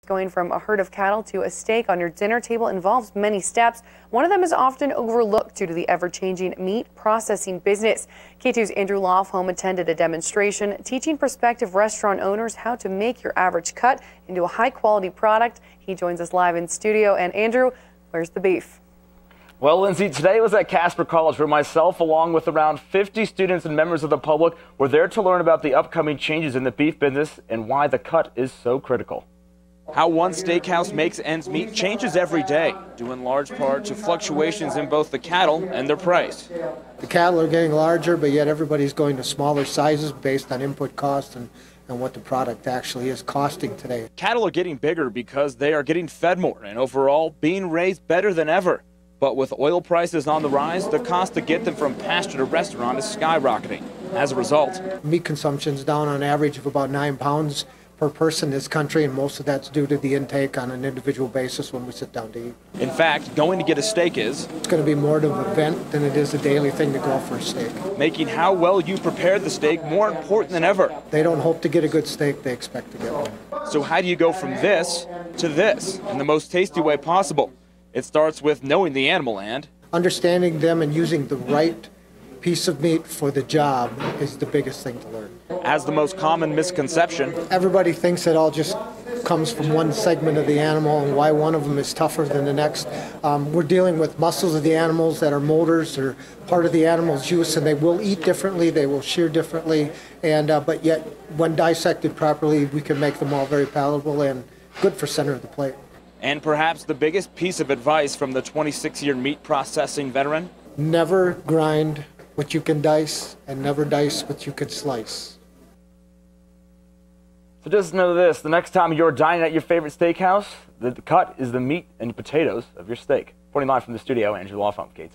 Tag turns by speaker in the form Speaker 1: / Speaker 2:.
Speaker 1: Going from a herd of cattle to a steak on your dinner table involves many steps. One of them is often overlooked due to the ever-changing meat processing business. K2's Andrew Lofholm attended a demonstration teaching prospective restaurant owners how to make your average cut into a high-quality product. He joins us live in studio. And Andrew, where's the beef?
Speaker 2: Well, Lindsay, today was at Casper College where myself, along with around 50 students and members of the public, were there to learn about the upcoming changes in the beef business and why the cut is so critical.
Speaker 3: How one steakhouse makes ends meet changes every day, due in large part to fluctuations in both the cattle and their price.
Speaker 4: The cattle are getting larger, but yet everybody's going to smaller sizes based on input costs and what the product actually is costing today.
Speaker 3: Cattle are getting bigger because they are getting fed more and overall being raised better than ever. But with oil prices on the rise, the cost to get them from pasture to restaurant is skyrocketing. As a result,
Speaker 4: meat consumption is down on average of about 9 pounds per person in this country, and most of that's due to the intake on an individual basis when we sit down to eat.
Speaker 3: In fact, going to get a steak is
Speaker 4: it's going to be more of an event than it is a daily thing to go out for a steak.
Speaker 3: Making how well you prepare the steak more important than ever.
Speaker 4: They don't hope to get a good steak, they expect to get one.
Speaker 3: So how do you go from this to this in the most tasty way possible? It starts with knowing the animal and
Speaker 4: understanding them and using the right piece of meat for the job is the biggest thing to learn.
Speaker 3: As the most common misconception,
Speaker 4: everybody thinks it all just comes from one segment of the animal and why one of them is tougher than the next. We're dealing with muscles of the animals that are motors or part of the animal's use, and they will eat differently, they will shear differently, and but yet when dissected properly, we can make them all very palatable and good for center of the plate.
Speaker 3: And perhaps the biggest piece of advice from the 26-year meat processing veteran?
Speaker 4: Never grind what you can dice and never dice what you can slice.
Speaker 2: So just know this, the next time you're dining at your favorite steakhouse, the cut is the meat and potatoes of your steak. Reporting live from the studio, Andrew Lofholm, K2.